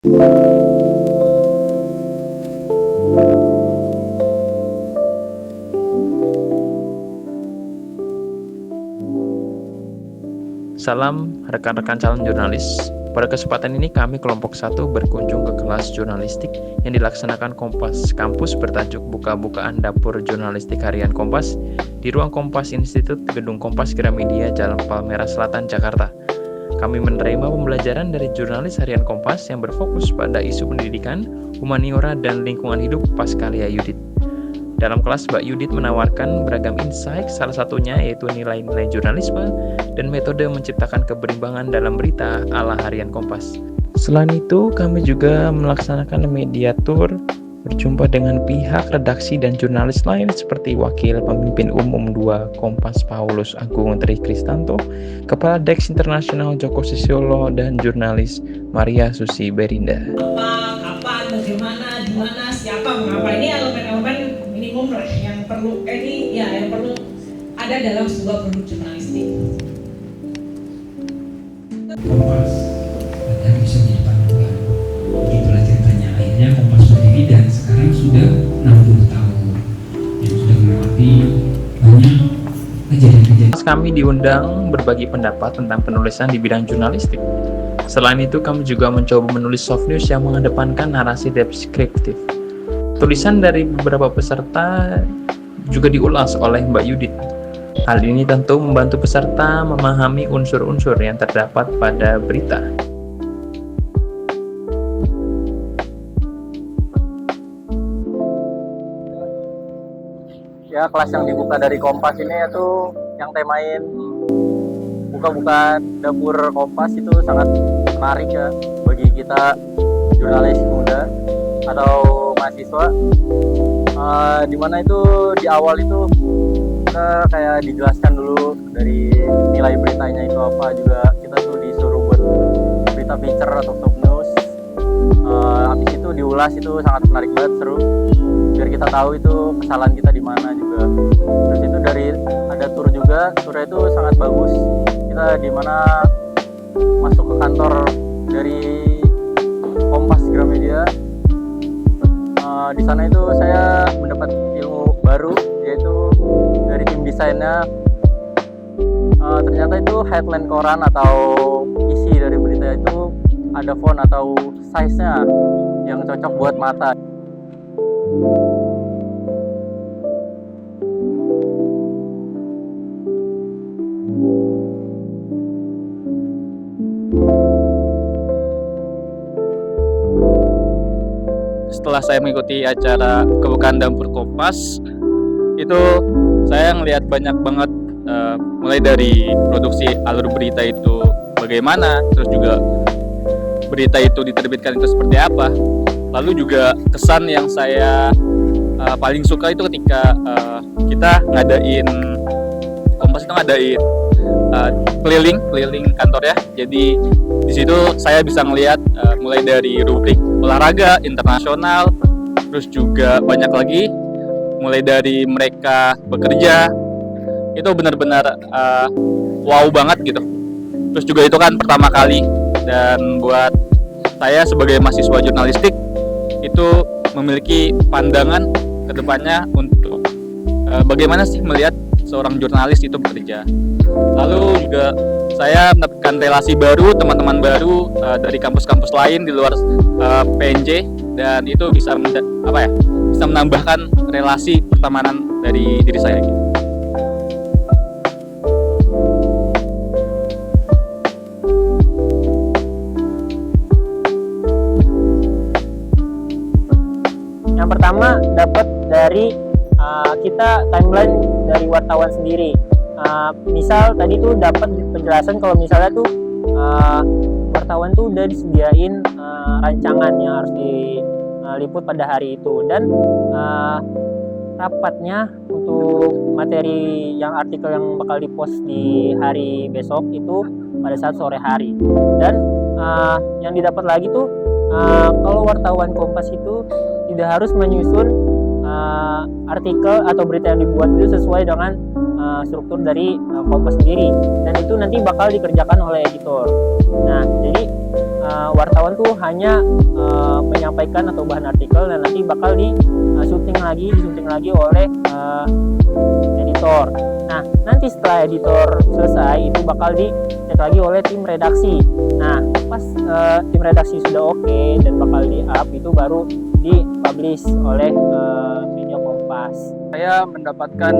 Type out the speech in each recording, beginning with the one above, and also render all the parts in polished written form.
Salam rekan-rekan calon jurnalis. Pada kesempatan ini kami kelompok 1 berkunjung ke kelas jurnalistik yang dilaksanakan Kompas Kampus bertajuk Buka-bukaan Dapur Jurnalistik Harian Kompas di ruang Kompas Institute Gedung Kompas Gramedia Jalan Palmerah Selatan, Jakarta. Kami menerima pembelajaran dari jurnalis harian Kompas yang berfokus pada isu pendidikan, humaniora, dan lingkungan hidup Pascalia Yudit. Dalam kelas, Mbak Yudit menawarkan beragam insight, salah satunya yaitu nilai-nilai jurnalisme dan metode menciptakan keberimbangan dalam berita ala harian Kompas. Selain itu, kami juga melaksanakan media tour, berjumpa dengan pihak redaksi dan jurnalis lain seperti Wakil Pemimpin Umum 2 Kompas Paulus Agung Tri Kristanto, Kepala Deks Internasional Joko Sisiolo, dan jurnalis Maria Susi Berinda. Kapan, bagaimana, di mana, siapa, mengapa, ini elemen-elemen minimum yang perlu yang perlu ada dalam sebuah produk jurnalistik. Kompas dan bisa menjadi panduan. Begitulah ceritanya. Akhirnya Kompas berdiri dan sekarang sudah 60 tahun yang sudah melewati banyak kejadian-kejadian. Kami diundang berbagi pendapat tentang penulisan di bidang jurnalistik. Selain itu, kami juga mencoba menulis soft news yang mengedepankan narasi deskriptif. Tulisan dari beberapa peserta juga diulas oleh Mbak Yudit. Hal ini tentu membantu peserta memahami unsur-unsur yang terdapat pada berita. Ya, kelas yang dibuka dari Kompas ini itu yang temain buka-buka dapur Kompas itu sangat menarik ya bagi kita jurnalis muda atau mahasiswa, dimana itu di awal itu kita kayak dijelaskan dulu dari nilai beritanya itu apa, juga kita tuh disuruh buat berita feature atau top news. Habis itu diulas, itu sangat menarik banget, seru, biar kita tahu itu kesalahan kita di mana juga. Terus itu dari ada tour juga, tournya itu sangat bagus. Kita di mana masuk ke kantor dari Kompas Gramedia. Di sana itu saya mendapat ilmu baru, yaitu dari tim desainnya. Ternyata itu headline koran atau isi dari berita itu ada font atau size-nya yang cocok buat mata. Setelah saya mengikuti acara Buka-bukaan Dapur Kompas, itu saya ngelihat banyak banget, mulai dari produksi alur berita itu bagaimana, terus juga berita itu diterbitkan itu seperti apa. Lalu juga kesan yang saya paling suka itu ketika kita ngadain, Kompas itu ngadain keliling kantor ya. Jadi di situ saya bisa ngelihat mulai dari rubrik olahraga internasional, terus juga banyak lagi mulai dari mereka bekerja, itu benar-benar wow banget gitu. Terus juga itu kan pertama kali, dan buat saya sebagai mahasiswa jurnalistik itu memiliki pandangan ke depannya untuk bagaimana sih melihat seorang jurnalis itu bekerja. Lalu juga saya mendapatkan relasi baru, teman-teman baru dari kampus-kampus lain di luar PNJ, dan itu bisa bisa menambahkan relasi pertemanan dari diri saya gitu. Yang pertama dapat dari kita timeline dari wartawan sendiri. Misal tadi tuh dapat penjelasan kalau misalnya tuh wartawan tuh udah disediain rancangan yang harus diliput pada hari itu, dan rapatnya untuk materi yang artikel yang bakal dipost di hari besok itu pada saat sore hari. Dan yang didapat lagi tuh kalau wartawan Kompas itu tidak harus menyusun artikel atau berita yang dibuat itu sesuai dengan struktur dari Kompas sendiri, dan itu nanti bakal dikerjakan oleh editor. Nah, jadi wartawan tuh hanya menyampaikan atau bahan artikel dan nanti bakal disunting lagi oleh editor. Nah, nanti setelah editor selesai itu bakal dicek lagi oleh tim redaksi. Nah, pas tim redaksi sudah oke dan bakal di-up, itu baru dipublish oleh media Kompas. Saya mendapatkan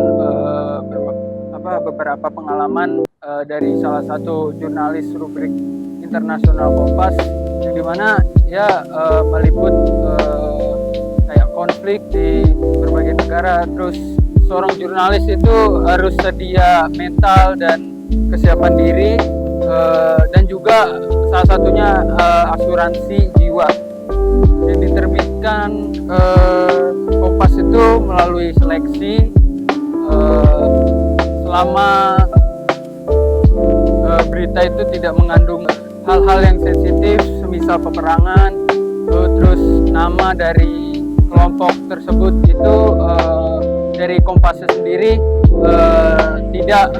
beberapa pengalaman dari salah satu jurnalis rubrik internasional Kompas, yang dimana ya meliput kayak konflik di berbagai negara. Terus seorang jurnalis itu harus sedia mental dan kesiapan diri, dan juga salah satunya asuransi jiwa yang diterbitkan Kompas itu melalui seleksi selama berita itu tidak mengandung hal-hal yang sensitif semisal peperangan, terus nama dari kelompok tersebut itu dari Kompas sendiri tidak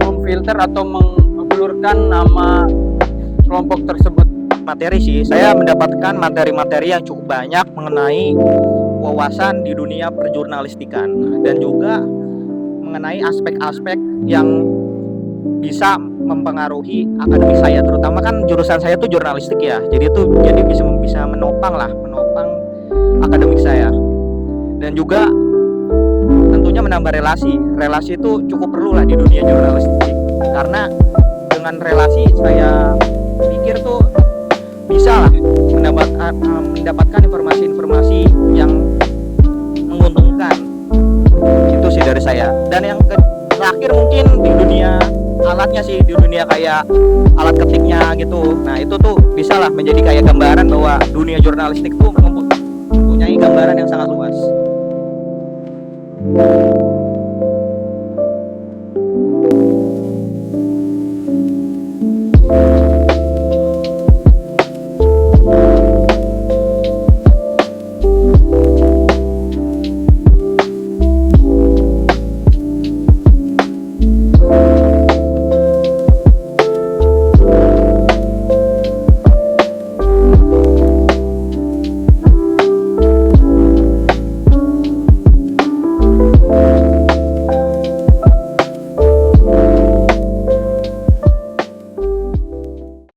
memfilter atau mengblurkan nama kelompok tersebut. Materi sih, saya mendapatkan materi-materi yang cukup banyak mengenai wawasan di dunia perjurnalistikan dan juga mengenai aspek-aspek yang bisa mempengaruhi akademik saya, terutama kan jurusan saya tuh jurnalistik ya, jadi bisa menopang akademik saya, dan juga tentunya menambah relasi itu cukup perlu lah di dunia jurnalistik, karena dengan relasi saya pikir tuh bisa lah mendapatkan informasi-informasi yang menguntungkan. Itu sih dari saya. Dan yang terakhir mungkin di dunia alatnya sih, di dunia kayak alat ketiknya gitu. Nah itu tuh bisa lah menjadi kayak gambaran bahwa dunia jurnalistik tuh mempunyai gambaran yang sangat luas.